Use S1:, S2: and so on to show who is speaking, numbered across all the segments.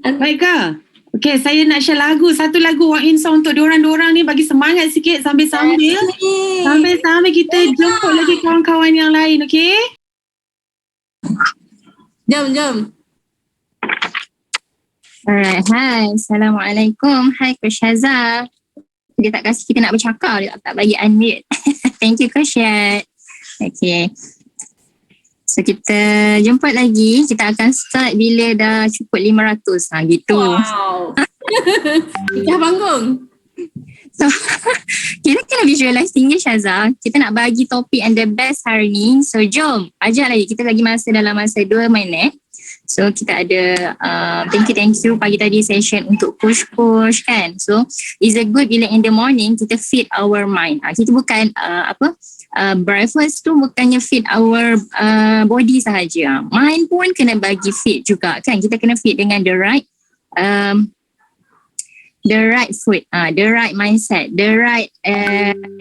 S1: Baiklah. Okay, saya nak share lagu. Satu lagu Walk In Song untuk diorang-diorang ni bagi semangat sikit sambil-sambil kita jemput lagi kawan-kawan yang lain, okay?
S2: Jom.
S3: Alright, hai. Assalamualaikum. Hai Coach Haza. Dia tak kasi kita nak bercakap, dia tak bagi unmute. Thank you Coach Syed. Okay. So kita jemput lagi. Kita akan start bila dah cukup 500. Gitu.
S2: Wow. Pecah panggung.
S3: So kita kena visualize tinggi Syaza. Kita nak bagi topik and the best hari ni. So jom, ajak lagi. Kita lagi dalam masa 2 minit. So kita ada thank you pagi tadi session untuk push kan. So is a good bila in the morning kita feed our mind. Kita bukan breakfast tu bukannya feed our body sahaja. Mind pun kena bagi feed juga kan. Kita kena feed dengan the right food, the right mindset, the right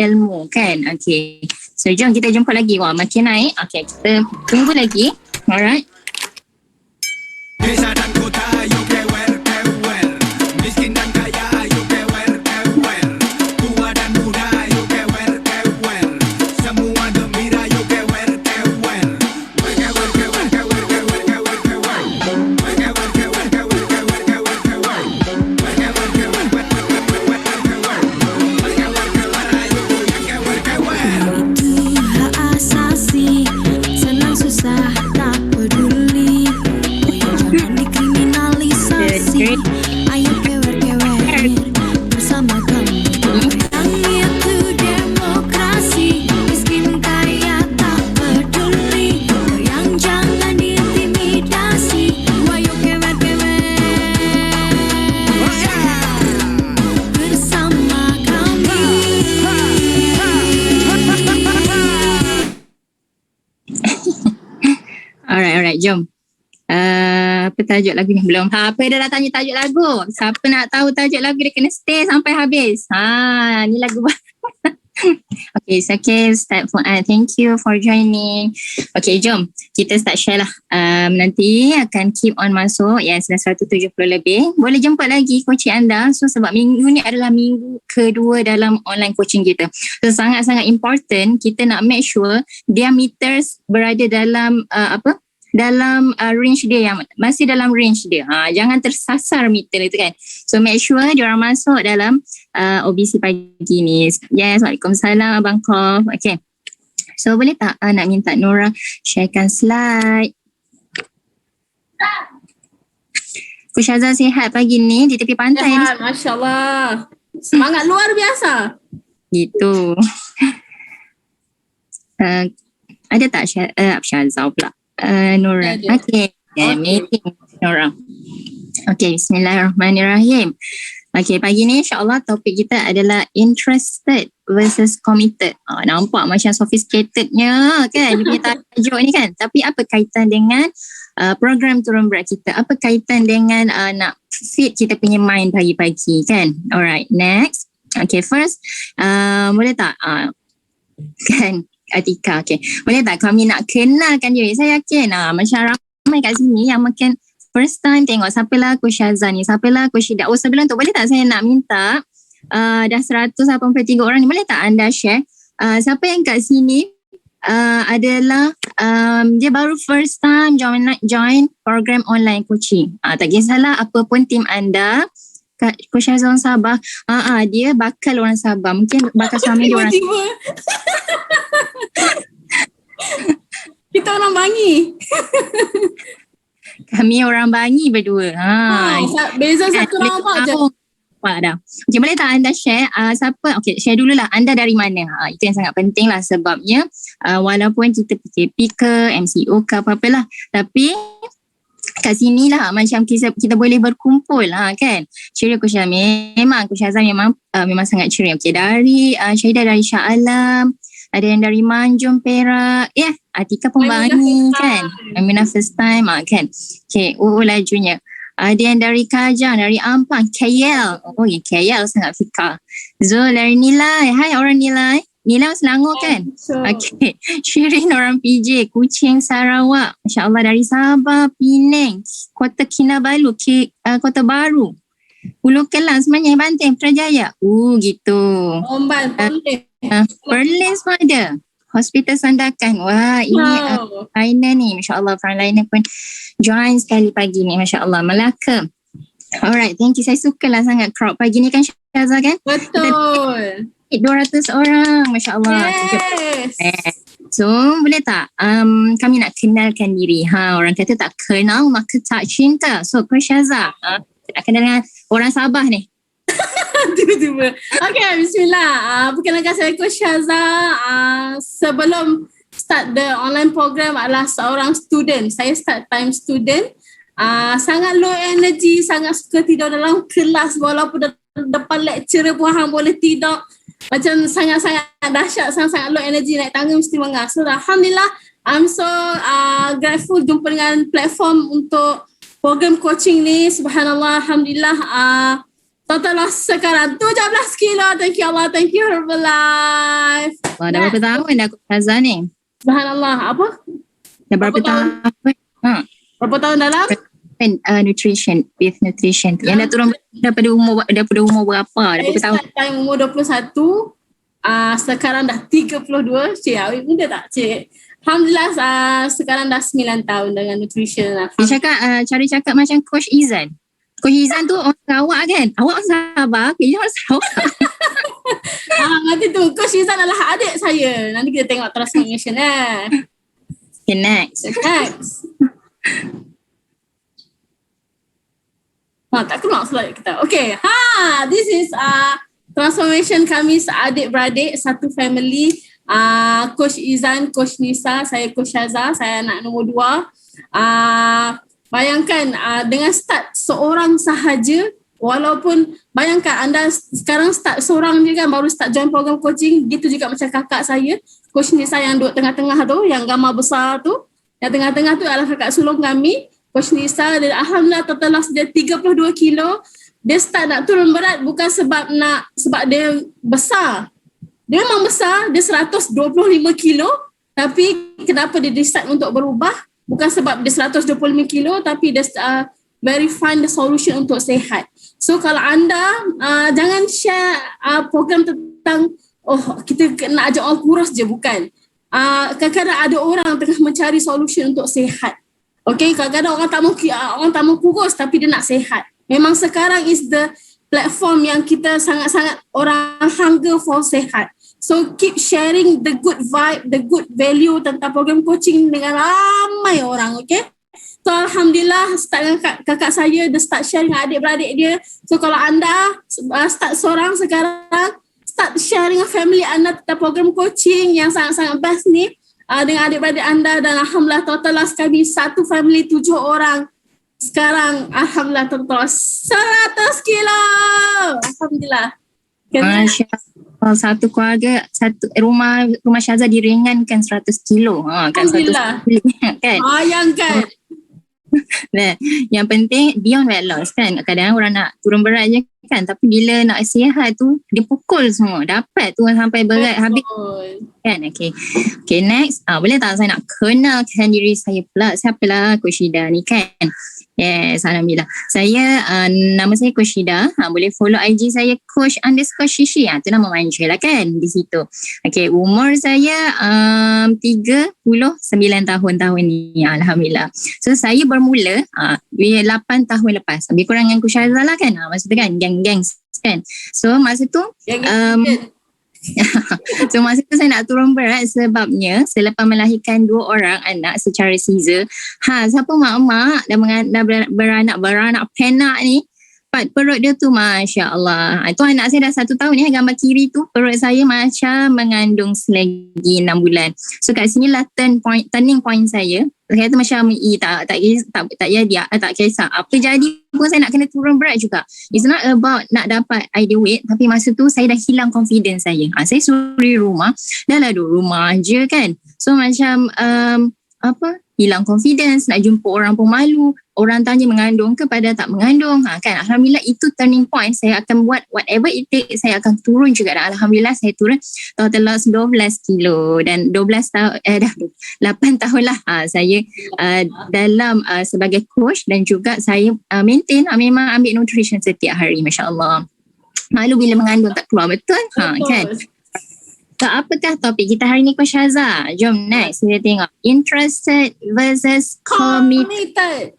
S3: ilmu kan. Okay. So jom kita jumpa lagi. Wah makin naik. Okay, kita tunggu lagi. Alright.
S4: Desa dan kota, ayo kewer, miskin dan kaya, ayo kewer, tua dan muda, ayo kewer, semua gembira, ayo kewer, hak asasi, senang susah tak peduli. Ayo kewer bersama kami. Yang itu demokrasi, miskin kaya tak peduli. Yang jangan diintimidasi. Ayo kewer bersama kami.
S3: Alright, jom. Apa tajuk lagu ni? Belum. Apa dia dah tanya tajuk lagu? Siapa nak tahu tajuk lagu dia kena stay sampai habis. Ni lagu baru. Okay, start for thank you for joining. Okay, jom. Kita start share lah. Nanti akan keep on masuk. Dah 170 lebih. Boleh jemput lagi coaching anda. So, sebab minggu ni adalah minggu kedua dalam online coaching kita. So, sangat-sangat important kita nak make sure diameters berada dalam dalam range dia yang masih dalam range dia. Jangan tersasar meter itu kan. So make sure diorang masuk dalam OBC pagi ni. Yes, Waalaikumsalam Abang Kof. Okay. So boleh tak nak minta Nora sharekan slide. Coach Azhar sihat pagi ni di tepi pantai.
S2: Sihat, Masya Allah. Semangat luar biasa.
S3: Gitu. Ada tak Syazah pula? Nora. Okay. Meeting Nora. Okay, bismillahirrahmanirrahim. Okay, pagi ni insyaAllah topik kita adalah interested versus committed. Nampak macam sophisticatednya kan, dia punya tajuk ni kan. Tapi apa kaitan dengan program turun berat kita? Apa kaitan dengan nak fit kita punya mind pagi-pagi kan? Alright, next. Okay, first, boleh tak? Kan? Atika, okay. Boleh tak kami nak kenalkan diri? Saya yakin macam ramai kat sini yang mungkin first time tengok siapalah Coach Syazah ni, siapalah Coach Ida. Sebelum tu boleh tak saya nak minta dah 183 orang ni, boleh tak anda share siapa yang kat sini adalah dia baru first time join program online coaching. Tak kisahlah apa pun team anda. Coach Syazah orang Sabah, dia bakal orang Sabah, mungkin bakal suami dia orang
S2: Kita orang Bangi.
S3: Kami orang Bangi berdua.
S2: Beza satu nama je.
S3: Dah. Okay, boleh tak anda share siapa? Okay, share dululah anda dari mana. Itu yang sangat penting lah, sebabnya walaupun kita PKP ke MCO ke apa-apalah, tapi kat sini lah macam kita boleh berkumpul kan. Ceria Coach Syazah, memang Coach Syazah memang sangat ceria. Okay, dari Syahidah dari Shah Alam, ada yang dari Manjung Perak, Atika pun Bangi kan, Aminah first time kan. Okay, lajunya. Ada yang dari Kajang, dari Ampang, KL. KL sangat fikar. Zul dari Nilai. Hai orang Nilai. Nila Selangor kan? Okay. Syirin orang PJ, Kuching, Sarawak. Masya Allah dari Sabah, Penang, Kota Kinabalu, Kota Baru. Pulau Kelang, Semenyih, Banting, Putrajaya. Gitu.
S2: Omban, boleh.
S3: Perlis pun ada. Hospital Sandakan. Wah, ini frontliner ni. Masya Allah, frontliner pun join sekali pagi ni. Masya Allah, Melaka. Alright, thank you. Saya sukalah sangat crowd pagi ni kan, Syazah kan?
S2: Betul.
S3: 200 orang. Masya Allah.
S2: Yes.
S3: So, boleh tak kami nak kenalkan diri. Orang kata tak kenal maka tak cinta. So, Coach Syazah, nak kenal dengan orang Sabah ni.
S2: Tiba-tiba. Okay, bismillah. Perkenalkan saya Coach Syazah. Sebelum start the online program adalah seorang student. Saya start time student. Sangat low energy, sangat suka tidur dalam kelas walaupun depan lecturer pun hang boleh tidur. Macam sangat-sangat dahsyat, sangat-sangat low energy, naik tangga mesti bangga. So Alhamdulillah, I'm so grateful jumpa dengan platform untuk program coaching ni. Subhanallah, Alhamdulillah. Total loss sekarang 17 kilo. Thank you Allah, thank you Herbalife.
S3: Wah, dah berapa tahun dah Coach Syazah ni?
S2: Subhanallah, apa?
S3: Dah berapa tahun?
S2: Berapa tahun dalam?
S3: Nutrition, with nutrition. Yang dah turun daripada umur berapa? Dah berapa tahun?
S2: Saya time umur 21. Sekarang dah 32. Cik, awet muda tak cik? Alhamdulillah, sekarang dah 9 tahun dengan nutrition.
S3: Dia cakap, cara cakap macam Coach Izan. Coach Izan tu orang Sarawak kan? Awak orang Sabah, Coach Izan orang Sarawak.
S2: Nanti tu, Coach Izan adalah adik saya. Nanti kita tengok transformation
S3: Okay, next.
S2: Tak keluar slide kita. Okay. This is transformation kami seadik-beradik, satu family. Coach Izan, Coach Nisa, saya Coach Syazah, saya anak nombor 2. Bayangkan dengan start seorang sahaja, walaupun bayangkan anda sekarang start seorang je kan, baru start join program coaching, gitu juga macam kakak saya, Coach Nisa yang duduk tengah-tengah tu, yang gambar besar tu, yang tengah-tengah tu adalah kakak sulung kami. Coach Nisa, dan Alhamdulillah total loss dia 32 kilo. Dia start nak turun berat bukan sebab dia besar. Dia memang besar, dia 125 kilo. Tapi kenapa dia decide untuk berubah? Bukan sebab dia 125 kilo, tapi dia very find the solution untuk sihat. So kalau anda jangan share program tentang kita nak ajak orang kurus je, bukan. Kadang-kadang ada orang tengah mencari solution untuk sihat. Okay, kadang-kadang orang tak mau kurus tapi dia nak sihat. Memang sekarang is the platform yang kita sangat-sangat orang hunger for sihat. So keep sharing the good vibe, the good value tentang program coaching dengan ramai orang, okay? So Alhamdulillah, start dengan kakak saya, dia start share dengan adik-beradik dia. So kalau anda start seorang sekarang, start sharing dengan family anda tentang program coaching yang sangat-sangat best ni. Dengan adik-beradik anda, dan Alhamdulillah total loss kami satu family 7 orang. Sekarang Alhamdulillah total loss 100 kilo. Alhamdulillah.
S3: Masya Allah, satu keluarga, satu rumah Syazah diringankan 100 kilo. Kan 100 kilo kan?
S2: Bayangkan.
S3: Nah, yang penting beyond weight loss kan. Kadang-kadang orang nak turun berat je kan, tapi bila nak sihat tu dia pukul semua, dapat turun sampai berat habis kan. Okay, next. Boleh tak saya nak kenalkan diri saya pula? Siapalah Coach Ida ni kan? Yes, Alhamdulillah. Saya, nama saya Coach Ida. Boleh follow IG saya Coach_Shishi. Tu nama manja lah kan di situ. Okay, umur saya 39 tahun ni. Alhamdulillah. So saya bermula 8 tahun lepas. Lebih kurang dengan Coach Syazah lah kan. Masa tu kan geng-geng kan. So masa tu so masa tu saya nak turun berat sebabnya selepas melahirkan 2 orang anak secara caesar. Siapa mak-mak dah beranak penak ni, perut dia tu Masya Allah. Itu anak saya dah 1 tahun ni, gambar kiri tu perut saya macam mengandung selagi 6 bulan. So kat sinilah turning point saya. Saya tu macam tak kisah apa jadi pun saya nak kena turun berat juga. It's not about nak dapat ideal weight, tapi masa tu saya dah hilang confidence saya. Saya suri rumah, dah lah duduk rumah je kan. So macam hilang confidence, nak jumpa orang pun malu, orang tanya mengandung ke pada tak mengandung. Kan, Alhamdulillah itu turning point. Saya akan buat whatever it takes, saya akan turun juga. Dan Alhamdulillah saya turun total loss 12 kilo dan 12 tahun, dah 8 tahun lah saya dalam sebagai coach, dan juga saya maintain, memang ambil nutrition setiap hari, Masya Allah. Malu bila mengandung tak keluar, betul? Kan? So, apakah topik kita hari ni, Coach Syaza? Jom next kita tengok. Interested versus committed.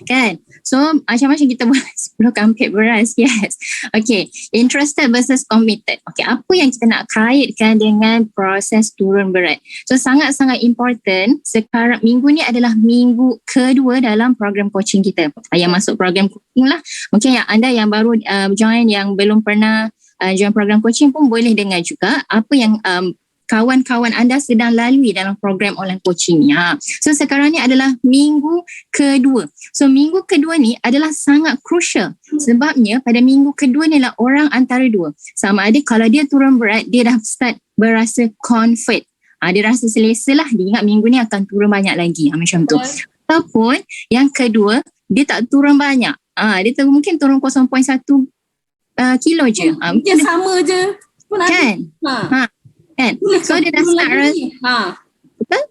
S3: Kan? So, macam-macam kita buat 10 kampit beras. Yes. Okay. Interested versus committed. Okay. Apa yang kita nak kaitkan dengan proses turun berat? So, sangat-sangat important. Sekarang, minggu ni adalah minggu kedua dalam program coaching kita. Yang masuk program coaching lah. Mungkin yang anda yang baru join, yang belum pernah join program coaching pun boleh dengar juga apa yang kawan-kawan anda sedang lalui dalam program online coaching ni. So sekarang ni adalah minggu kedua. So minggu kedua ni adalah sangat crucial. Sebabnya pada minggu kedua ni lah orang antara dua. Sama ada kalau dia turun berat, dia dah start berasa comfort. Dia rasa selesa lah. Dia ingat minggu ni akan turun banyak lagi. Macam tu. Ataupun yang kedua, dia tak turun banyak. Dia mungkin turun 0.1 kilo je.
S2: Mungkin sama je.
S3: Kan? Kan? So dia dah start rasa. Betul?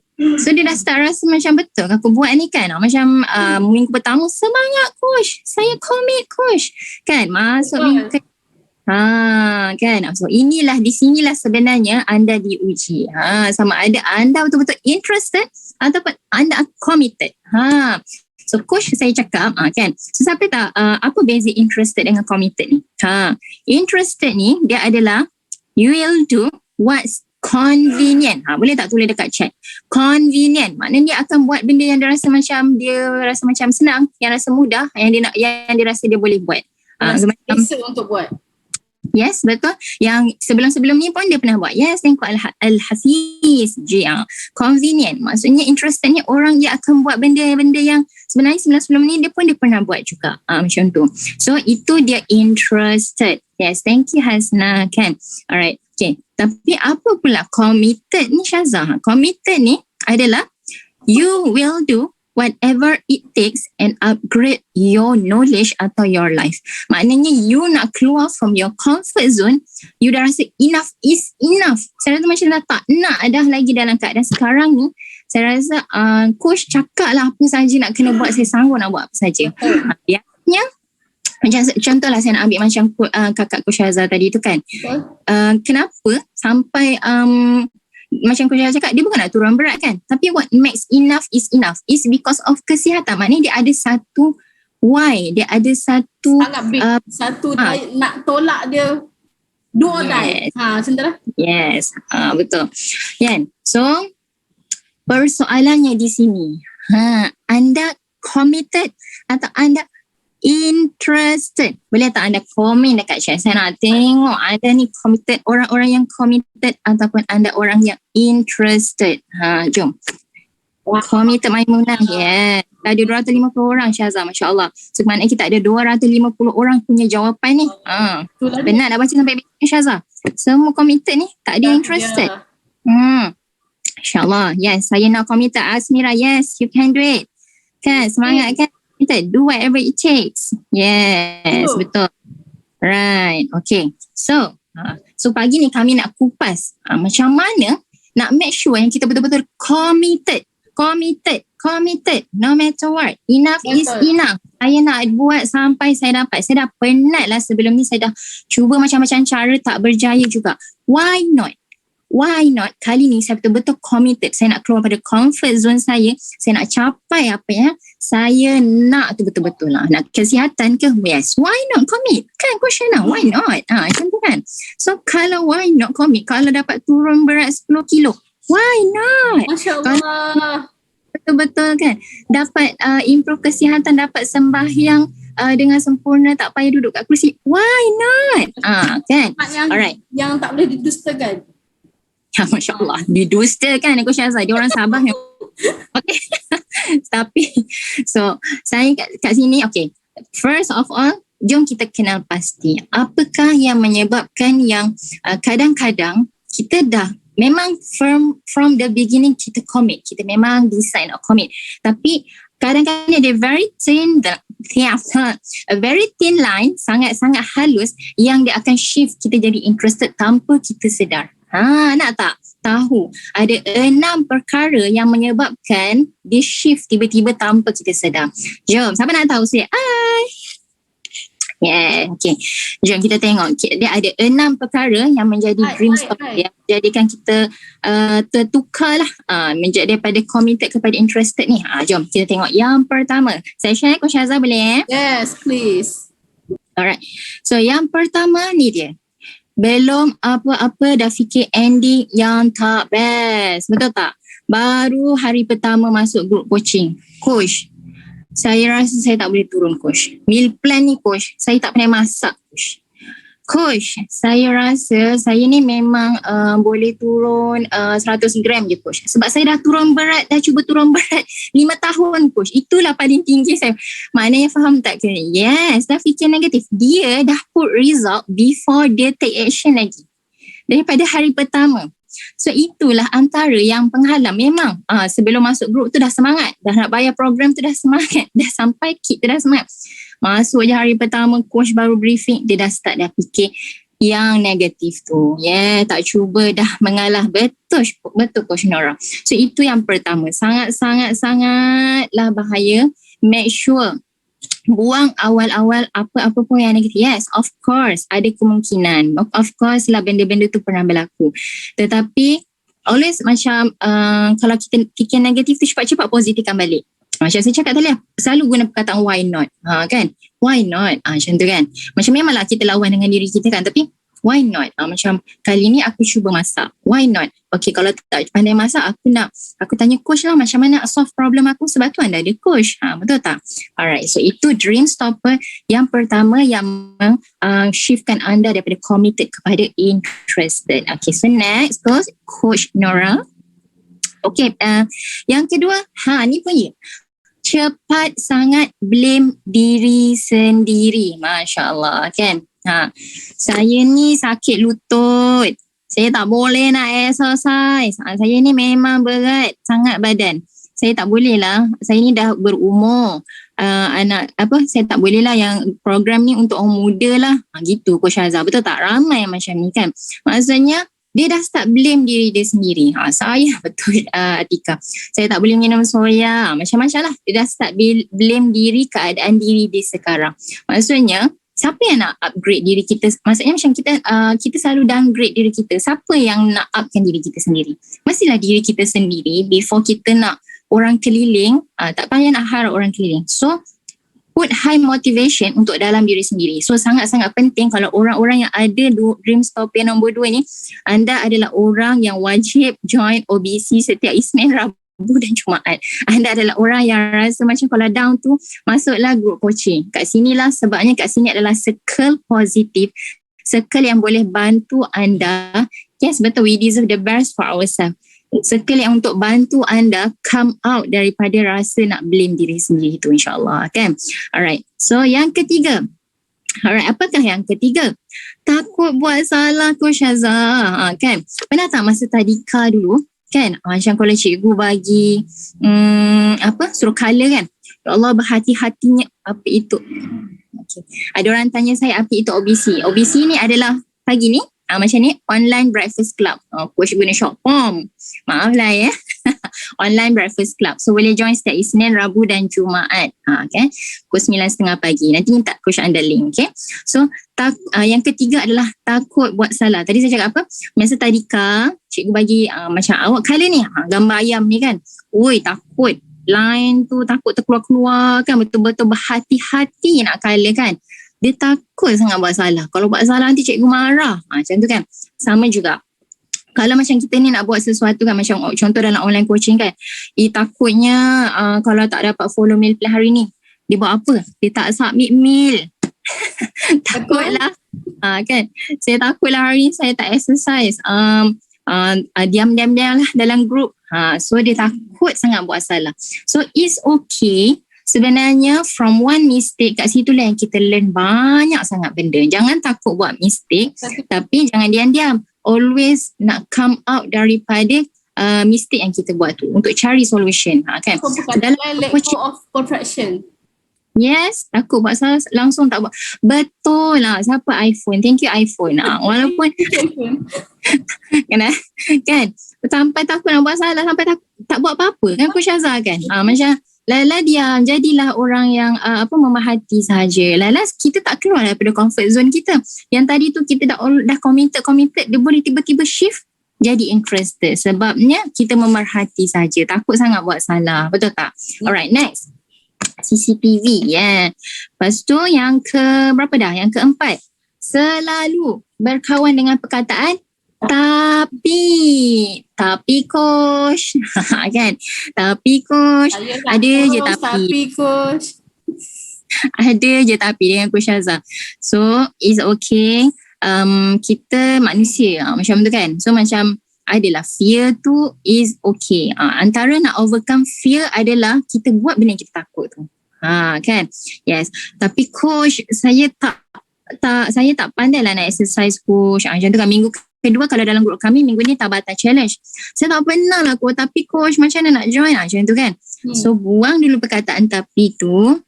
S3: So dia dah start rasa macam betul aku buat ni kan. Macam minggu pertama semangat coach. Saya commit coach. Kan? Masuk minggu kan? So inilah, di sinilah sebenarnya anda diuji. Sama ada anda betul-betul interested ataupun anda committed. So coach saya cakap kan. So siapa tak apa beza interested dengan committed ni? Interested ni dia adalah you will do what's convenient. Boleh tak tulis dekat chat? Convenient. Maknanya dia akan buat benda yang dia rasa macam senang, yang rasa mudah, yang dia rasa dia boleh buat.
S2: Biasa untuk buat.
S3: Yes, betul. Yang sebelum-sebelum ni pun dia pernah buat. Yes, tengok Al-Hafiz J. Convenient. Maksudnya interested ni orang dia akan buat benda-benda yang sebenarnya sebelum-sebelum ni dia pernah buat juga. Macam tu. So, itu dia interested. Yes, thank you Hasna. Kan? Alright. Okay. Tapi apa pula committed ni, Syaza? Committed ni adalah you will do whatever it takes and upgrade your knowledge atau your life. Maknanya you nak keluar from your comfort zone, you dah rasa enough is enough. Saya rasa macam dah tak nak dah lagi dalam keadaan sekarang ni. Saya rasa coach cakap lah apa saja nak kena buat, saya sanggup nak buat apa saja. Biasanya macam contohlah saya nak ambil macam kakak Coach Syaza tadi tu kan. Kenapa sampai macam Coach Syaza cakap, dia bukan nak turun berat kan, tapi what makes enough is enough is because of kesihatan. Maknanya dia ada satu why, dia ada satu
S2: sangat big, satu nak tolak dia do or die. Macam tu lah. Yes,
S3: betul. Kan? So persoalannya di sini, anda committed atau anda interested? Boleh tak anda komen dekat chat? Saya nak tengok anda ni committed, orang-orang yang committed ataupun anda orang yang interested. Jom. Committed Maimunah. Yeah. Ada 250 orang Syaza, Masya Allah. So maknanya kita ada 250 orang punya jawapan ni. Benar dah baca sampai begini Syaza? Semua committed ni, tak ada interested. InsyaAllah. Yes, saya nak committed. Asmira, yes, you can do it. Kan, semangat kan? Do whatever it takes. Yes, betul. Right, okay. So pagi ni kami nak kupas macam mana nak make sure yang kita betul-betul committed. No matter what. Enough is enough. Saya nak buat sampai saya dapat. Saya dah penat lah sebelum ni. Saya dah cuba macam-macam cara, tak berjaya juga. Why not? Kali ni saya betul-betul committed. Saya nak keluar pada comfort zone saya. Saya nak capai apa yang saya nak tu betul-betul lah. Nak kesihatan ke? Yes. Why not commit? Kan question lah. Why not? Macam tu kan. So kalau why not commit? Kalau dapat turun berat 10 kilo. Why not?
S2: Masya Allah.
S3: Betul-betul kan. Dapat improve kesihatan. Dapat sembahyang dengan sempurna. Tak payah duduk kat kursi. Why not? Kan? Alright.
S2: Yang tak boleh didustakan.
S3: Ya, Masya Allah. Didustakan Coach Syaza. Dia orang Sabah yang okay. Tapi so saya kat sini, okay, first of all jom kita kenal pasti apakah yang menyebabkan yang kadang-kadang kita dah memang from the beginning kita commit. Kita memang decide nak commit. Tapi kadang-kadang ada very thin line, sangat-sangat halus yang dia akan shift kita jadi interested tanpa kita sedar. Nak tak tahu ada 6 perkara yang menyebabkan dia shift tiba-tiba tanpa kita sedar. Jom, siapa nak tahu? Say okay. Jom kita tengok. Dia ada 6 perkara yang menjadi dream stopper, yang menjadikan kita tertukar lah, menjadi daripada committed kepada interested ni. Jom kita tengok. Yang pertama, saya share Coach Azhar boleh?
S2: Yes, please.
S3: Alright. So yang pertama ni dia. Belum apa-apa dah fikir ending yang tak best. Betul tak? Baru hari pertama masuk group coaching. Coach, saya rasa saya tak boleh turun, Coach. Meal plan ni, Coach, saya tak pandai masak, Coach. Coach, saya rasa saya ni memang boleh turun 100 gram je, Coach. Sebab saya dah cuba turun berat 5 tahun, Coach. Itulah paling tinggi saya. Maknanya faham tak ke? Yes, dah fikir negatif. Dia dah put result before dia take action lagi. Daripada hari pertama. So itulah antara yang penghalang. Memang sebelum masuk group tu dah semangat. Dah nak bayar program tu dah semangat. Dah sampai kit tu dah semangat. Masuk je hari pertama, coach baru briefing, dia dah start dah fikir yang negatif tu. Tak cuba dah mengalah. Betul Coach Nora. So itu yang pertama. Sangat-sangat-sangatlah bahaya. Make sure buang awal-awal apa-apa pun yang negatif. Yes, of course ada kemungkinan. Of course lah benda-benda tu pernah berlaku. Tetapi always macam kalau kita fikir negatif tu cepat-cepat positifkan balik. Macam saya cakap tadi, selalu guna perkataan why not. Kan? Why not? Macam tu kan. Macam memanglah kita lawan dengan diri kita kan. Tapi why not? Macam kali ni aku cuba masak. Why not? Okay, kalau tak pandai masak, aku tanya coach lah macam mana solve problem aku, sebab tu anda ada coach. Betul tak? Alright, so itu dream stopper yang pertama yang shiftkan anda daripada committed kepada interested. Okay, so next Coach Nora. Okay, yang kedua, ni pun ya. Cepat sangat blame diri sendiri. Masya Allah kan. Saya ni sakit lutut. Saya tak boleh nak exercise. Saya ni memang berat sangat badan. Saya tak boleh lah. Saya ni dah berumur. Saya tak boleh lah yang program ni untuk orang muda lah. Gitu Coach Azhar. Betul tak? Ramai macam ni kan. Maksudnya dia dah start blame diri dia sendiri. Saya betul Atika. Saya tak boleh minum soya. Macam-macam lah. Dia dah start blame diri, keadaan diri dia sekarang. Maksudnya siapa yang nak upgrade diri kita? Maksudnya macam kita selalu downgrade diri kita. Siapa yang nak upkan diri kita sendiri? Mestilah diri kita sendiri before kita nak orang keliling. Tak payah nak harap orang keliling. So put high motivation untuk dalam diri sendiri. So sangat-sangat penting kalau orang-orang yang ada dream stopper nombor 2 ni, anda adalah orang yang wajib join OBC setiap Isnin, Rabu dan Jumaat. Anda adalah orang yang rasa macam kalau down tu, masuklah group coaching. Kat sinilah sebabnya kat sini adalah circle positif. Circle yang boleh bantu anda. Yes, betul. We deserve the best for ourselves. Circle yang untuk bantu anda come out daripada rasa nak blame diri sendiri itu, insyaAllah kan. Alright, so yang ketiga. Alright, apakah yang ketiga? Takut buat salah Coach Azhar kan. Pernah tak masa tadika dulu kan, macam kalau cikgu bagi suruh colour kan, ya Allah berhati-hatinya apa itu. Okay. Ada orang tanya saya apa itu OBC. OBC ni adalah pagi ni macam ni, online breakfast club. Coach guna short form. Maaf lah ya. Online breakfast club. So boleh join setiap Isnin, Rabu dan Jumaat. Okay. Pukul 9.30 pagi. Nanti minta coach anda link. Okay. So yang ketiga adalah takut buat salah. Tadi saya cakap apa? Masa tadika, cikgu bagi macam awak colour ni. Gambar ayam ni kan. Oi, takut. Line tu takut terkeluar-keluar kan. Betul-betul berhati-hati nak colour kan. Dia takut sangat buat salah. Kalau buat salah nanti cikgu marah. Macam tu kan. Sama juga. Kalau macam kita ni nak buat sesuatu kan. Macam contoh dalam online coaching kan. Takutnya kalau tak dapat follow meal plan hari ni. Dia buat apa? Dia tak submit meal. Takutlah. Kan. Saya takutlah hari ni saya tak exercise. Diam-diam lah dalam group. So dia takut sangat buat salah. So it's okay. Sebenarnya from one mistake kat situ lah yang kita learn banyak sangat benda. Jangan takut buat mistake tapi jangan diam-diam. always nak come out daripada mistake yang kita buat tu untuk cari solution. Kan?
S2: So, bukan let go of perfection.
S3: Yes, takut buat salah langsung tak buat. Betul lah. Siapa iPhone? Thank you iPhone. Walaupun kan sampai takut nak buat salah, sampai tak buat apa-apa kan Coach Azhar kan. Macam Lala diam, jadilah orang yang memahati sahaja. Lala kita tak keluar daripada comfort zone kita. Yang tadi tu kita dah committed, dia boleh tiba-tiba shift jadi interested. Sebabnya kita memerhati saja, takut sangat buat salah. Betul tak? Alright, next. CCTV, Lepas tu yang berapa dah? Yang keempat, selalu berkawan dengan perkataan tapi coach kan, tapi coach, ada je tapi
S2: coach,
S3: ada je tapi dengan Coach Azhar. So it's okay, kita manusia macam tu kan. So macam adalah fear tu is okay. Antara nak overcome fear adalah kita buat benda yang kita takut tu. Kan? Yes. Tapi coach, saya tak pandai lah nak exercise coach. Macam tu kan. Minggu kedua kalau dalam grup kami, minggu ni Tabata challenge. Saya tak pernah lah coach. Tapi coach macam mana nak join lah. Macam tu kan. So buang dulu perkataan tapi tu.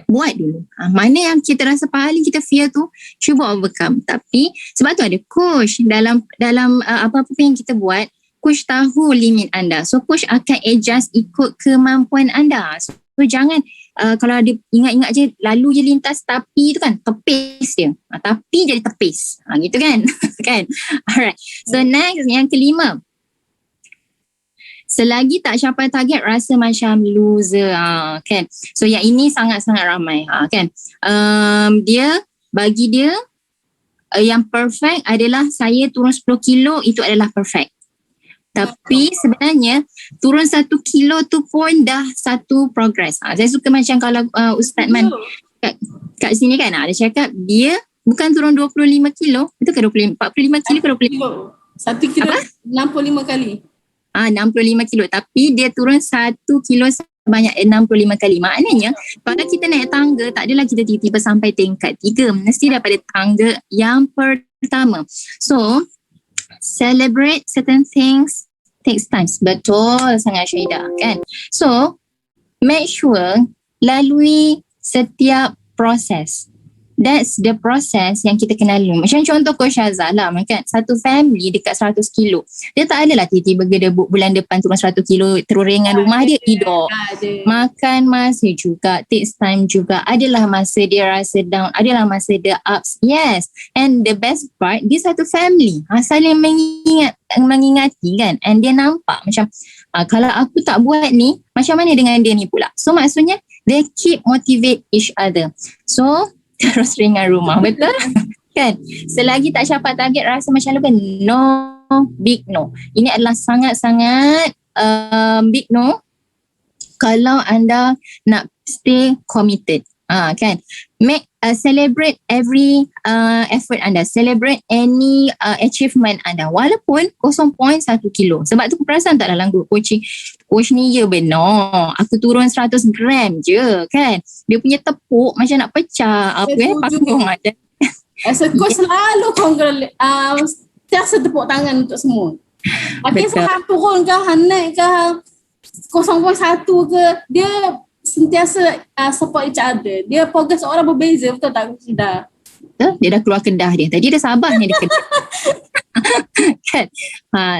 S3: Buat dulu. Mana yang kita rasa paling kita fear tu, cuba overcome. Tapi sebab tu ada coach dalam apa-apa yang kita buat, coach tahu limit anda. So coach akan adjust ikut kemampuan anda. So jangan kalau ada ingat-ingat je, lalu je lintas tapi tu kan, tepis dia. Tapi jadi tepis. Gitu kan? Kan? Alright. So next, yang kelima. Selagi tak capai target, rasa macam loser. Kan? So yang ini sangat-sangat ramai. Kan? Bagi dia, yang perfect adalah saya turun 10 kilo, itu adalah perfect. Tapi sebenarnya turun 1 kilo tu pun dah satu progress. Saya suka macam kalau Ustaz Man kat sini kan, dia cakap dia bukan turun 25 kilo, betul ke 45 kilo ke 25 kilo?
S2: 1 kilo apa? 65 kali.
S3: 65 kilo, tapi dia turun 1 kilo sebanyak 65 kali. Maknanya kalau kita naik tangga, tak adalah kita tiba-tiba sampai tingkat 3, mesti daripada tangga yang pertama. So celebrate certain things takes time. Betul sangat Syahidah kan. So make sure lalui setiap proses. That's the process yang kita kena lalui. Macam contoh Coach Azhar lah, kan satu family dekat 100 kilo. Dia tak adalah tiba-tiba gedebuk bulan depan turun 100 kilo terus ringan rumah dia tidur. Makan masa juga, takes time juga. Adalah masa dia rasa down, adalah masa dia ups. Yes. And the best part, dia satu family. Saling mengingati kan. And dia nampak macam kalau aku tak buat ni, macam mana dengan dia ni pula. So maksudnya they keep motivate each other. So terus ringan rumah. Betul? Kan? Selagi tak capai target, rasa macam lupa. No, big no. Ini adalah sangat-sangat big no kalau anda nak stay committed. Kan? Celebrate every effort anda. Celebrate any achievement anda. Walaupun 0.1 kilo. Sebab tu perasan tak dalam group coaching, coach ni ya benar, aku turun 100 gram je kan. Dia punya tepuk macam nak pecah. Panggung ada.
S2: As a coach selalu sentiasa tepuk tangan untuk semua. Tapi saya turun ke, naik ke 0.1 ke, dia sentiasa support each other. Dia progress orang berbeza. Betul tak Syida? Dia dah keluar kedah dia. Tadi dia sabar ni dia kedah. Kan?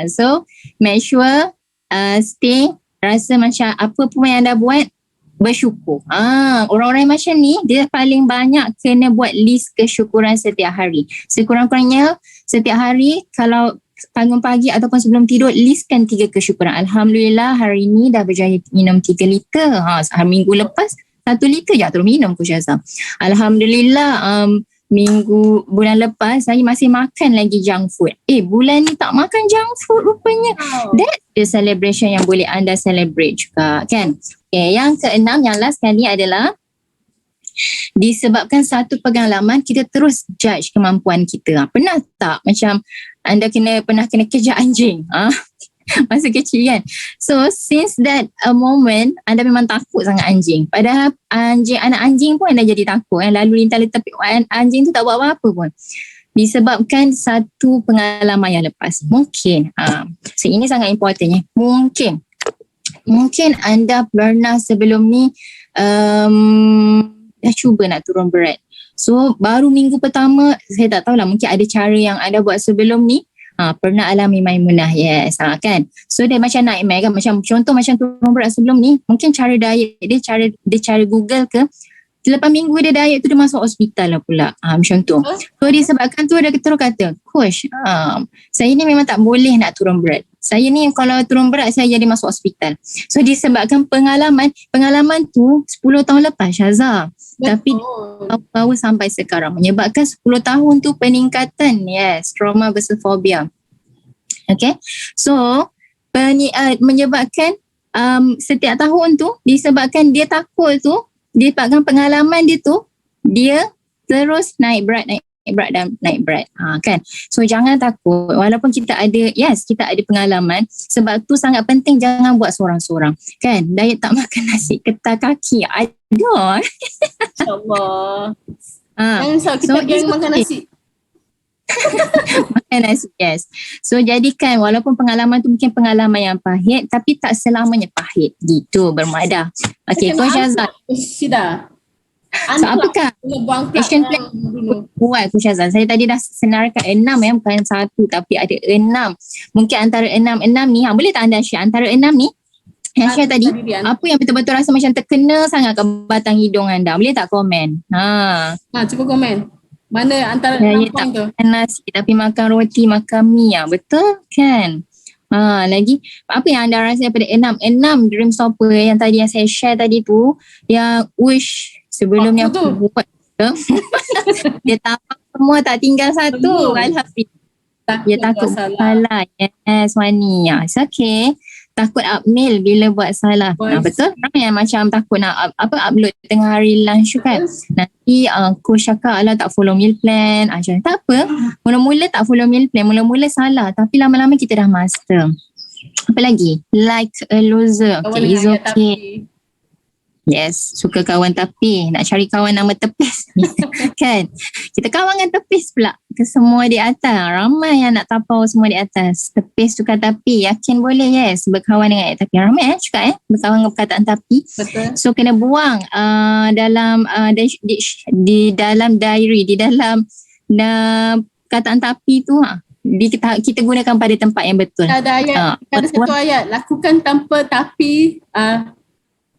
S2: So make sure stay, rasa macam apa pun yang anda buat, bersyukur. Orang-orang macam ni, dia paling banyak kena buat list kesyukuran setiap hari. Sekurang-kurangnya setiap hari, kalau bangun pagi ataupun sebelum tidur, listkan 3 kesyukuran. Alhamdulillah hari ni dah berjaya minum 3 liter. Minggu lepas 1 liter je terus minum Coach Azhar. Alhamdulillah bulan lepas saya masih makan lagi junk food. Bulan ni tak makan junk food rupanya. That the celebration yang boleh anda celebrate juga kan. Yang keenam, yang last kali adalah disebabkan satu pengalaman kita terus judge kemampuan kita. Pernah tak macam anda pernah kena kejar anjing? Masa kecil kan. So since that moment, anda memang takut sangat anjing. Padahal anak anjing pun anda jadi takut. Lalu lintas tepi anjing tu tak buat apa-apa pun.
S3: disebabkan satu pengalaman yang lepas. Mungkin, so ini sangat important ya. Mungkin anda pernah sebelum ni dah cuba nak turun berat. So baru minggu pertama, saya tak tahulah, mungkin ada cara yang anda buat sebelum ni. Pernah alami Maimunah, yes, kan. So dia macam naik kan, macam contoh macam turun berat sebelum ni, mungkin cara diet dia, cara Google ke, lepas minggu dia diet tu dia masuk hospital lah pula. Macam tu. So disebabkan tu dia terus kata, Coach, saya ni memang tak boleh nak turun berat. Saya ni kalau turun berat saya jadi masuk hospital. So disebabkan pengalaman tu 10 tahun lepas, Syazah. Tapi baru sampai sekarang menyebabkan 10 tahun tu peningkatan, yes, trauma versus phobia. Okay. So menyebabkan setiap tahun tu disebabkan dia takut tu, disebabkan pengalaman dia tu, dia terus naik berat kan. So jangan takut, walaupun kita ada pengalaman. Sebab tu sangat penting jangan buat seorang-seorang kan. Diet tak makan nasi ketar kaki ada.
S2: InsyaAllah. Kita geng makan nasi.
S3: Makan nasi, yes. So jadikan walaupun pengalaman tu mungkin pengalaman yang pahit, tapi tak selamanya pahit gitu, bermadah. Okay, Coach Syazah. So apakah action plan buat Coach Syazah? Saya tadi dah senarkan 6 ya, bukan 1 tapi ada 6. Mungkin antara 6 ni, boleh tak anda share antara 6 ni? Yang share tadi, apa yang betul-betul rasa macam terkena sangat ke batang hidung anda? Boleh tak komen?
S2: Cuba komen. Mana antara 6 point tu?
S3: Makan nasi tapi makan roti, makan mie. Betul kan? Lagi apa yang anda rasa daripada 6 dream stopper yang tadi yang saya share tadi tu, yang wish sebelum ni aku buat dia tapak semua, tak tinggal satu. Alhamdulillah. Dia takut salah. Yes, Wani. It's okay. Takut upmail bila buat salah. Betul? Ramai yang macam takut nak upload tengah hari lunch kan. Nanti coach cakap tak follow meal plan. Macam tak apa. Mula-mula tak follow meal plan. Mula-mula salah. Tapi lama-lama kita dah master. Apa lagi? Like a loser. Okay, it's okay. Yes, suka kawan tapi nak cari kawan nama tepis kan. Kita kawan dengan tepis pula ke semua di atas. Ramai yang nak tapau semua di atas. Tepis tukar tapi, yakin boleh, yes, berkawan dengan tapi. Ramai cakap berkawan dengan perkataan tapi.
S2: Betul.
S3: So kena buang dalam di dalam diary, di dalam perkataan tapi tu kita gunakan pada tempat yang betul.
S2: Ada ayat, ada satu ayat, lakukan tanpa tapi,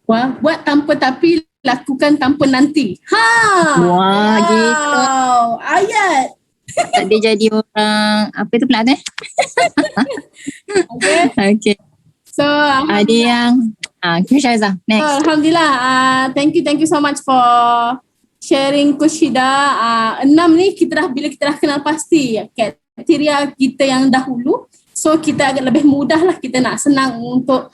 S2: buat tanpa tapi, lakukan tanpa nanti.
S3: Wah, gitu.
S2: Ayat.
S3: Dia jadi orang apa tu pula Okay.
S2: So
S3: ada yang Syazah next.
S2: Alhamdulillah. Thank you so much for sharing, Coach Syida. 6 ni bila kita dah kenal pasti kriteria kita yang dahulu. So kita agak lebih mudah lah, kita nak senang untuk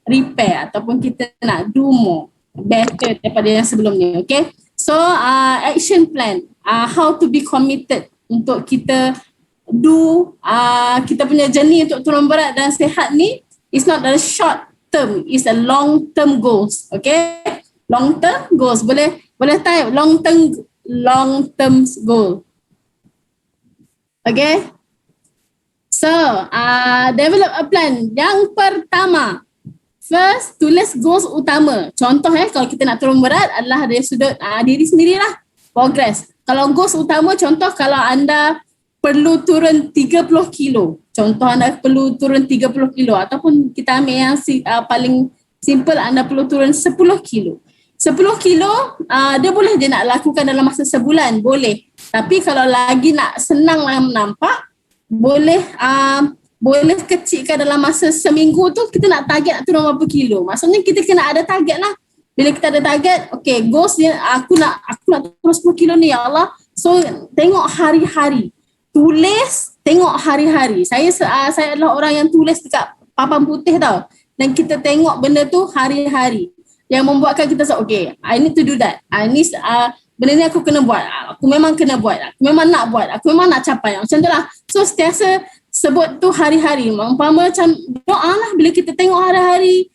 S2: repair ataupun kita nak do more better daripada yang sebelum ni. Okay. So action plan, how to be committed untuk kita do kita punya journey untuk turun berat dan sihat ni, it's not a short term, it's a long term goals. Okay, long term goals, boleh type long term goal. Okay, so develop a plan. Yang pertama, first, tulis goals utama. Contoh kalau kita nak turun berat adalah dari sudut diri sendirilah, progress. Kalau goals utama, contoh kalau anda perlu turun 30 kilo. Contoh anda perlu turun 30 kilo ataupun kita ambil yang paling simple, anda perlu turun 10 kilo. 10 kilo dia boleh je nak lakukan dalam masa sebulan, boleh. Tapi kalau lagi nak senang nampak, boleh kecilkan dalam masa seminggu tu. Kita nak target nak turun berapa kilo. Maksudnya kita kena ada target lah. Bila kita ada target, okay, goals dia, aku nak turun 10 kilo ni, ya Allah. So tengok hari-hari. Tulis, tengok hari-hari. Saya adalah orang yang tulis dekat papan putih tau. Dan kita tengok benda tu hari-hari. Yang membuatkan kita okay, I need to do that. Benda ni aku kena buat. Aku memang kena buat. Aku memang nak buat. Aku memang nak capai. Macam tu lah. So setiasa sebut tu hari-hari. Umpama macam doa lah. Bila kita tengok hari-hari,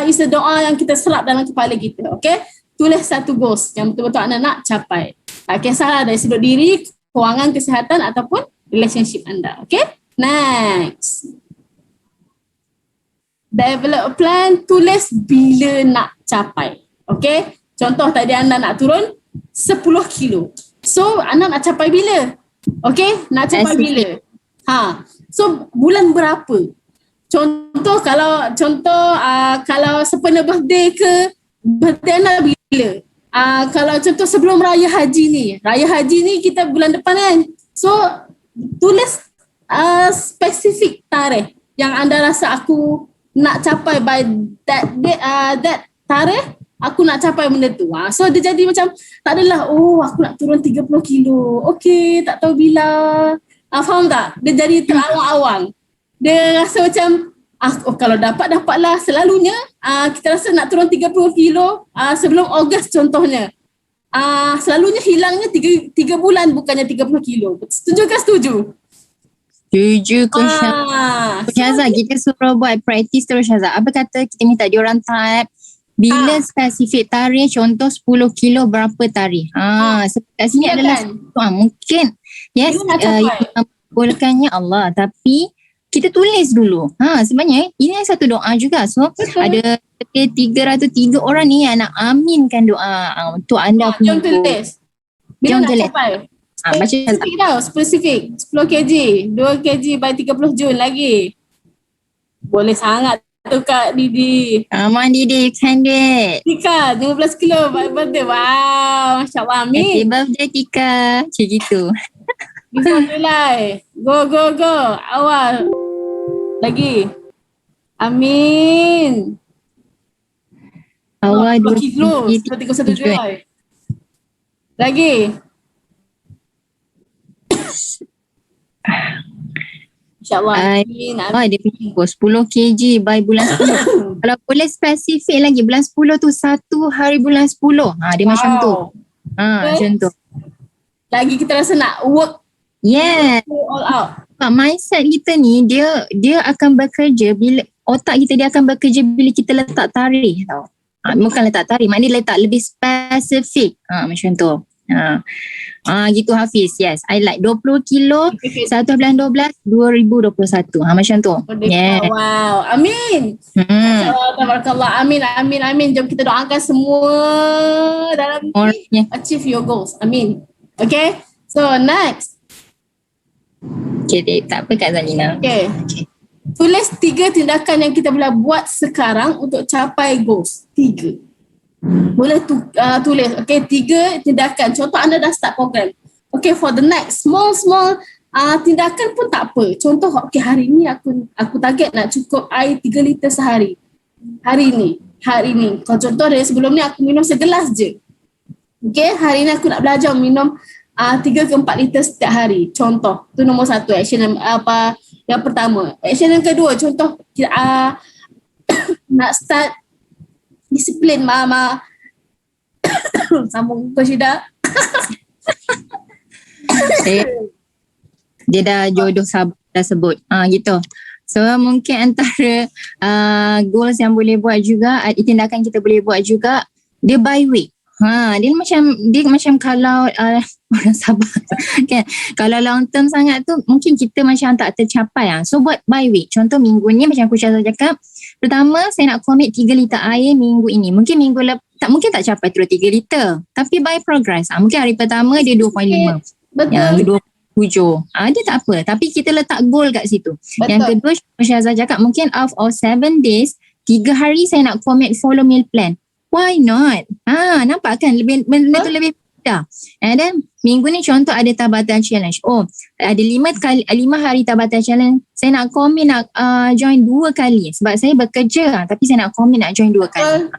S2: is a doa yang kita serap dalam kepala kita. Okay, tulis satu goals yang betul-betul anda nak capai. Kisahlah dari sudut diri, kewangan, kesihatan ataupun relationship anda. Okay? Next. Develop a plan, tulis bila nak capai. Okay? Contoh tadi anda nak turun 10 kilo. So, anda nak capai bila? Okay? Nak capai bila? So, bulan berapa? Contoh kalau sempena birthday ke, birthday anda bila? Kalau contoh sebelum Raya Haji ni kita bulan depan kan. So, tulis spesifik tarikh yang anda rasa aku nak capai by that date, that tarikh aku nak capai benda tu. So dia jadi macam tak adalah aku nak turun 30 kilo. Okay, tak tahu bila. Faham tak? Dia jadi terawang-awang. Dia rasa macam kalau dapatlah. Selalunya kita rasa nak turun 30 kilo sebelum Ogos contohnya. Selalunya hilangnya 3 bulan bukannya 30 kilo. Setuju ke setuju?
S3: Setuju Coach Syazah. Kita suruh buat praktis terus Syazah. Apa kata kita minta diorang type bila spesifik tarikh, contoh 10 kilo berapa tarikh. Kat sini adalah mungkin yes yang bolehkannya Allah, tapi kita tulis dulu. Sebenarnya ini satu doa juga. So ada 303 orang ni yang nak aminkan doa untuk anda punya.
S2: Jom tulis. Bila nak capai? Spesifik tau, spesifik. 10 kg, 2 kg by 30 Jun lagi. Boleh sangat tu Kak Didi.
S3: Come on Didi, you can do it.
S2: Tika, 15 kilo by birthday. Wow, Masya Allah. Amin.
S3: Happy birthday Tika. Macam gitu.
S2: Before Julai. Go. Awal. Lagi. Amin.
S3: Awal
S2: 2 kilo. 31 Julai. Lagi. InsyaAllah. Amin.
S3: Dia punya 10 kg by bulan 10. Kalau boleh spesifik lagi, bulan 10 tu 1 hari bulan 10. Dia macam tu. Macam tu.
S2: Lagi kita rasa nak work.
S3: Yeah.
S2: All out.
S3: Mindset kita ni, dia akan bekerja bila, otak kita dia akan bekerja bila kita letak tarikh tau. Bukan letak tarikh, maknanya letak lebih spesifik. Macam tu. Gitu Hafiz. Yes, I like 20 kilo 1 bulan 12 2021. Macam tu.
S2: Yeah. Wow. Amin. Tabarakallah. Amin. Jom kita doakan semua dalam achieve your goals. Amin. Okay. So next.
S3: Okay, tak apa Kak Zalina.
S2: Okay. Tulis 3 tindakan yang kita boleh buat sekarang untuk capai goals. 3. Boleh tulis. Okay, 3 tindakan. Contoh anda dah start program. Okay, for the next small tindakan pun tak apa. Contoh, okay, hari ni aku target nak cukup air 3 liter sehari. Hari ni. Kalau contoh dari sebelum ni aku minum segelas je. Okay, hari ni aku nak belajar minum 3 ke 4 liter setiap hari. Contoh, tu nombor 1 action yang pertama. Action yang kedua, contoh nak start disiplin mama. Sambung Coach Ida.
S3: Dia dah jodoh sabar dah sebut. Gitu. So mungkin antara goals yang boleh buat juga, tindakan kita boleh buat juga, dia by week. Dia macam kalau orang sabar kan, kalau long term sangat tu mungkin kita macam tak tercapai. So buat by week. Contoh minggu ni macam aku cakap, pertama saya nak commit 3 liter air minggu ini. Mungkin mungkin tak capai terus 3 liter, tapi by progress. Mungkin hari pertama dia 2.5.
S2: Betul.
S3: Yang kedua 7. Dia tak apa, tapi kita letak goal kat situ. Betul. Yang kedua Syazah cakap mungkin out of 7 days 3 hari saya nak commit follow meal plan. Why not? Nampak kan benda tu lebih mudah. And then minggu ni contoh ada Tabatan challenge. Ada 5 hari Tabatan challenge. Saya nak commit nak join 2 kali. Sebab saya bekerja tapi saya nak commit nak join 2 kali.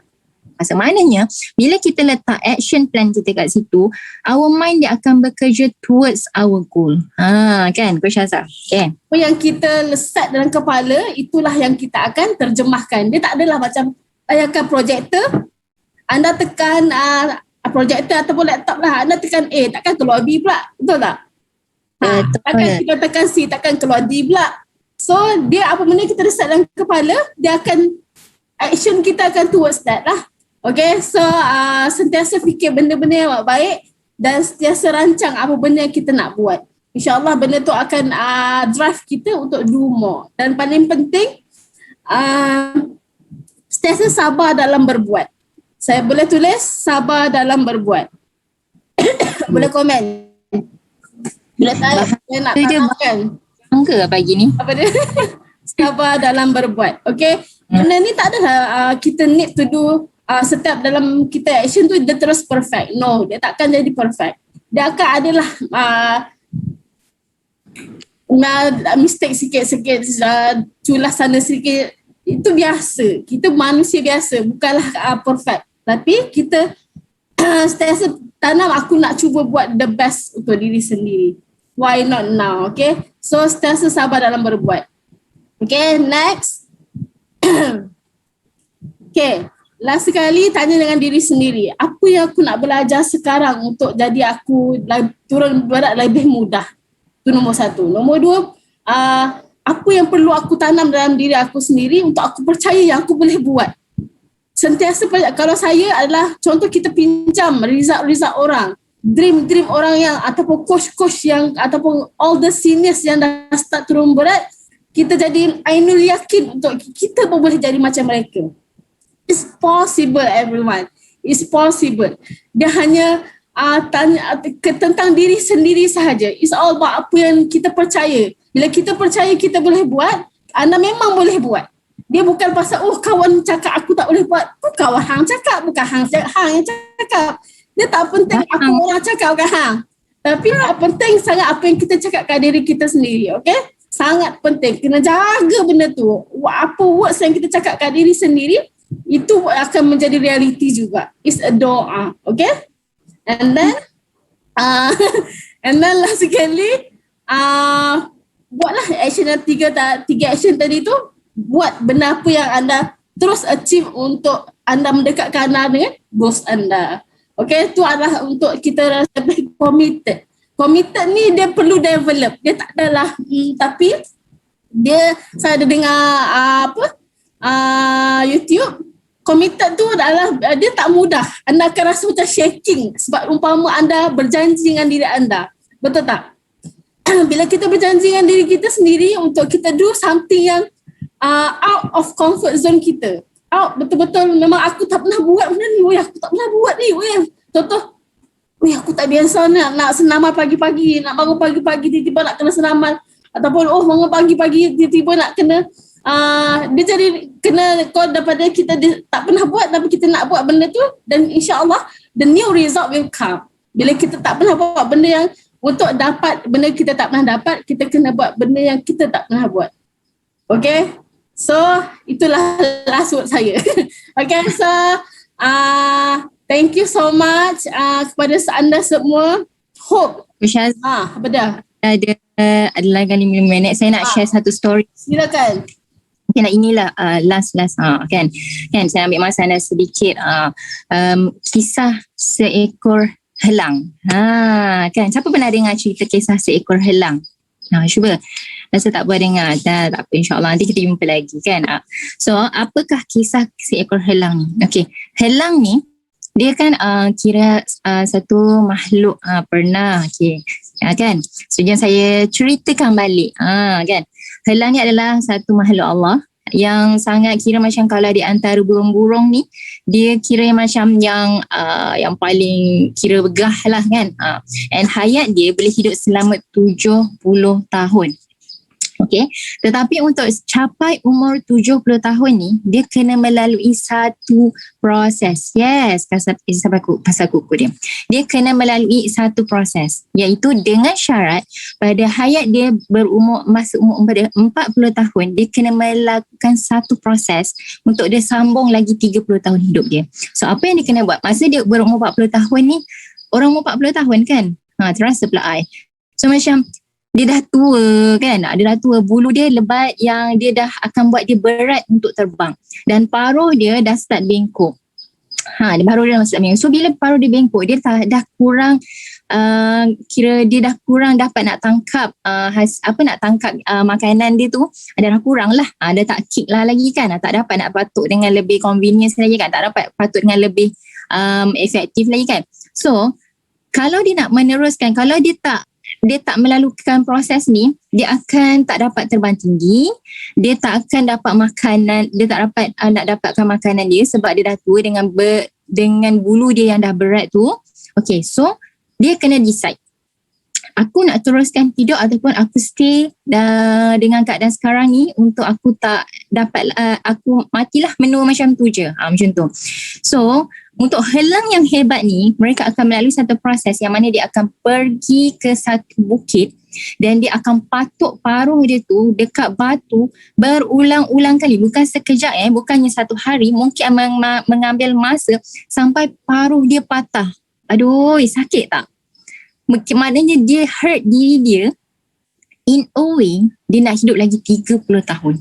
S3: Maknanya bila kita letak action plan kita kat situ, our mind dia akan bekerja towards our goal. Kan Coach Syazah? Okay.
S2: Yang kita set dalam kepala, itulah yang kita akan terjemahkan. Dia tak adalah macam ayahkan projektor, anda tekan projektor ataupun laptop lah, anda tekan A, takkan keluar B pula. Betul tak? Takkan kita tekan C, takkan keluar D pula. So dia apa benda kita set dalam kepala, dia akan, action kita akan towards that lah. Okay, so sentiasa fikir benda-benda yang baik dan sentiasa rancang apa benda yang kita nak buat. InsyaAllah benda tu akan drive kita untuk do more. Dan paling penting, sentiasa sabar dalam berbuat. Saya boleh tulis sabar dalam berbuat. Boleh komen. Boleh tanya, saya nak tanyakan.
S3: Bangga pagi ni.
S2: Apa dia? Sabar dalam berbuat. Okay. Benda ni tak adalah kita need to do setiap dalam kita action tu dia terus perfect. No, dia takkan jadi perfect. Dia akan adalah mistake sikit-sikit, culah sana sikit. Itu biasa. Kita manusia biasa, bukanlah perfect. Tapi kita sentiasa tanam aku nak cuba buat the best untuk diri sendiri. Why not now? Okay. So sentiasa sabar dalam berbuat. Okay, next. Okay, last sekali tanya dengan diri sendiri. Apa yang aku nak belajar sekarang untuk jadi aku turun berat lebih mudah? Itu nombor satu. Nombor dua, apa yang perlu aku tanam dalam diri aku sendiri untuk aku percaya yang aku boleh buat. Sentiasa, kalau saya adalah contoh kita pinjam result orang, dream orang yang ataupun coach yang ataupun all the seniors yang dah start turun berat, kita jadi Ainul yakin untuk kita pun boleh jadi macam mereka. It's possible everyone. It's possible. Dia hanya tanya tentang diri sendiri sahaja. It's all about apa yang kita percaya. Bila kita percaya kita boleh buat, anda memang boleh buat. Dia bukan pasal kawan cakap aku tak boleh buat. Kawan hang cakap, bukan hang yang cakap. Dia tak penting apa orang cakap bukan hang. Tapi penting sangat apa yang kita cakap kat diri kita sendiri. Okay? Sangat penting. Kena jaga benda tu. Apa words yang kita cakap kat diri sendiri, itu akan menjadi realiti juga. It's a doa. Okay? And then last sekali, buatlah action yang tiga action tadi tu. Buat benda apa yang anda terus achieve untuk anda mendekatkan anda dengan goals anda. Okay? Itu adalah untuk kita rasa lebih committed. Committed ni dia perlu develop. Dia tak adalah tapi saya ada dengar YouTube, committed tu adalah dia tak mudah. Anda akan rasa macam shaking sebab umpama anda berjanji dengan diri anda. Betul tak? Bila kita berjanji dengan diri kita sendiri untuk kita do something yang out of comfort zone kita. Betul-betul memang aku tak pernah buat benda ni. Aku tak pernah buat ni. Contoh, aku tak biasa nak senaman pagi-pagi, nak bangun pagi-pagi tiba-tiba nak kena senaman, ataupun bangun pagi-pagi tiba-tiba nak kena dia jadi kena kau daripada kita tak pernah buat tapi kita nak buat benda tu, dan insya-Allah the new result will come. Bila kita tak pernah buat benda yang untuk dapat benda kita tak pernah dapat, kita kena buat benda yang kita tak pernah buat. Okay, so itulah last word saya. Okay, so thank you so much kepada anda semua. Hope. Apa dah?
S3: Ada lagi 5 minit. Saya nak share satu story.
S2: Silakan.
S3: Okay, nak inilah last kan saya ambil masa anda sedikit. Kisah seekor helang. Kan siapa pernah dengar cerita kisah seekor helang? Cuba. Rasa tak pernah dengar. Tak apa, insyaAllah nanti kita jumpa lagi kan. So apakah kisah seekor helang ni? Okay, helang ni dia kan kira satu makhluk pernah kan. Sejak saya ceritakan balik kan. Helang ni adalah satu makhluk Allah yang sangat kira macam kalau di antara burung-burung ni, dia kira macam yang paling kira begah lah kan. And hayat dia boleh hidup selama 70 tahun. Okay. Tetapi untuk capai umur 70 tahun ni, dia kena melalui satu proses. Yes, pasal kuku dia. Dia kena melalui satu proses, iaitu dengan syarat pada hayat dia masa umur 40 tahun, dia kena melakukan satu proses untuk dia sambung lagi 30 tahun hidup dia. So apa yang dia kena buat? Masa dia berumur 40 tahun ni, orang umur 40 tahun kan? Terasa pula I. So macam dia dah tua kan, dia dah tua, bulu dia lebat yang dia dah akan buat dia berat untuk terbang, dan paruh dia dah start bengkok. Paruh dia dah start bengkok. So bila paruh dia bengkok, dia dah kurang kira dia dah kurang dapat nak tangkap nak tangkap makanan dia tu, dah kurang lah. Dia tak kick lah lagi kan, tak dapat nak patuk dengan lebih convenience lagi kan, tak dapat patuk dengan lebih efektif lagi kan. So Kalau dia nak meneruskan, kalau dia tak melalukan proses ni, dia akan tak dapat terbang tinggi, dia tak akan dapat makanan, dia tak dapat nak dapatkan makanan dia sebab dia dah tua dengan bulu dia yang dah berat tu. Okay, so dia kena decide, aku nak teruskan hidup ataupun aku stay dengan keadaan sekarang ni untuk aku tak dapat, aku matilah menua macam tu je. Macam tu. So untuk helang yang hebat ni, mereka akan melalui satu proses yang mana dia akan pergi ke satu bukit dan dia akan patuk paruh dia tu dekat batu berulang-ulang kali. Bukan sekejap, bukannya satu hari, mungkin mengambil masa sampai paruh dia patah. Aduh, sakit tak? Maknanya dia hurt diri dia. In a way, dia nak hidup lagi 30 tahun.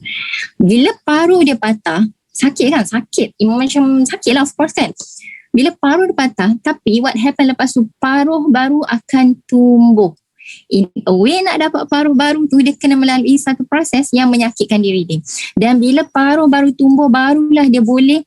S3: Bila paruh dia patah, sakit kan? Sakit. Macam sakit lah, of course kan. Bila paruh dia patah, tapi what happen lepas tu, paruh baru akan tumbuh. In a way, nak dapat paruh baru tu, dia kena melalui satu proses yang menyakitkan diri dia. Dan bila paruh baru tumbuh, barulah dia boleh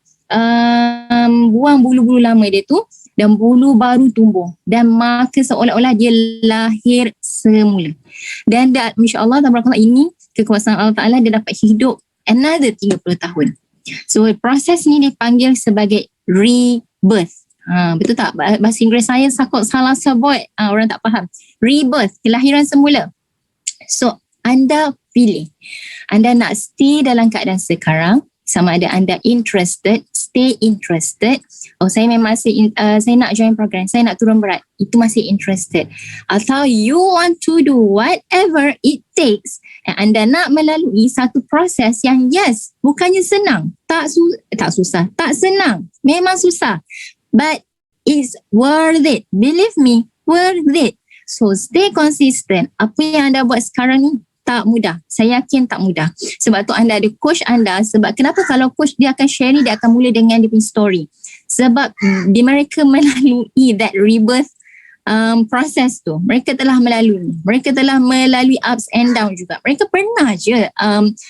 S3: buang bulu-bulu lama dia tu dan bulu baru tumbuh. Dan maka seolah-olah dia lahir semula. Dan insyaAllah, ini kekuasaan Allah Ta'ala, dia dapat hidup another 30 tahun. So proses ni dipanggil sebagai rebirth. Betul tak? Bahasa Inggeris saya takut salah sebut, orang tak faham. Rebirth, kelahiran semula. So anda pilih, anda nak stay dalam keadaan sekarang, sama ada anda interested, stay interested, saya memang saya nak join program, saya nak turun berat, itu masih interested, atau you want to do whatever it takes, anda nak melalui satu proses yang yes, bukannya senang, tak susah, tak senang, memang susah, but it's worth it, believe me, worth it. So stay consistent. Apa yang anda buat sekarang ni tak mudah. Saya yakin tak mudah. Sebab tu anda ada coach anda. Sebab kenapa kalau coach dia akan sharing, dia akan mula dengan dia punya story. Sebab mereka melalui that rebirth proses tu. Mereka telah melalui. Mereka telah melalui ups and down juga. Mereka pernah je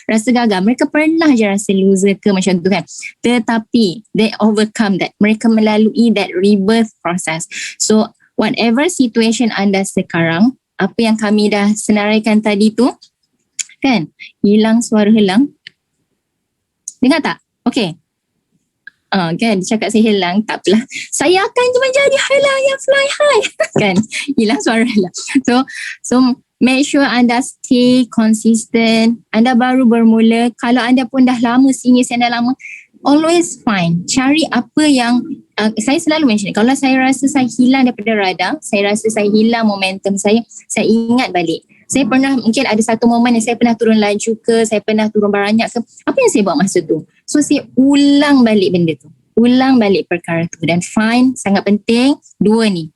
S3: rasa gagal. Mereka pernah je rasa loser ke macam tu kan. Tetapi they overcome that. Mereka melalui that rebirth process. So whatever situation anda sekarang, apa yang kami dah senaraikan tadi tu, kan, hilang suara helang. Dengar tak? Okay. Kan, dia cakap saya hilang, tak apalah. Saya akan menjadi helang yang fly high. Kan, hilang suara helang. So make sure anda stay consistent. Anda baru bermula. Kalau anda pun dah lama, senior anda lama, always find. Cari apa yang saya selalu mention, kalau saya rasa saya hilang daripada radar, saya rasa saya hilang momentum saya ingat balik. Saya pernah, mungkin ada satu momen yang saya pernah turun laju ke, saya pernah turun banyak ke, apa yang saya buat masa tu? So saya ulang balik benda tu, ulang balik perkara tu, dan find, sangat penting, dua ni.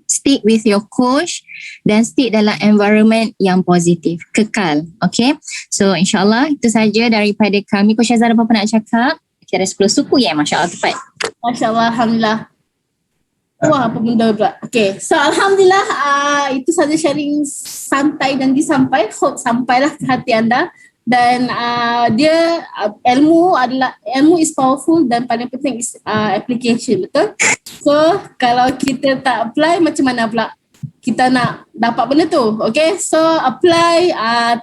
S3: Stick with your coach dan stick dalam environment yang positif, kekal. Okay, so insyaAllah itu saja daripada kami. Coach Azhar, apa nak cakap? Kira 10 suku ya, Masya Allah, tepat.
S2: Masya Allah, Alhamdulillah. Wah, apa benda pula. Okay, so Alhamdulillah, itu saja sharing santai dan disampai. Hope sampailah ke hati anda. Dan dia ilmu is powerful dan paling penting is application, betul? So kalau kita tak apply, macam mana pula kita nak dapat benda tu? Okay, so apply,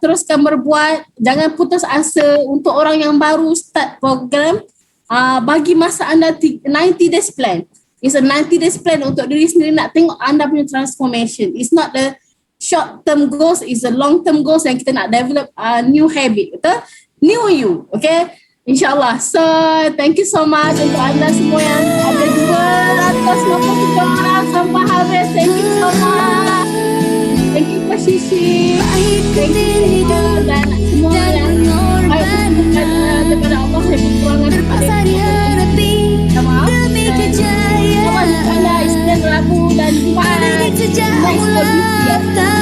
S2: teruskan berbuat, jangan putus asa. Untuk orang yang baru start program, bagi masa anda 90 days plan. It's a 90 days plan untuk diri sendiri, nak tengok anda punya transformation. It's not the short term goals, is a long term goals yang kita nak develop new habit, betul? New you, okay? InsyaAllah. So thank you so much untuk anda semua yang ada 253 orang sampai habis. Thank you so much. Thank you for Shishi. Thank you dan semua yang baik daripada Allah. Saya berkurangan daripada minta maaf. Kalau anda istirahat lagu dan dimana next episode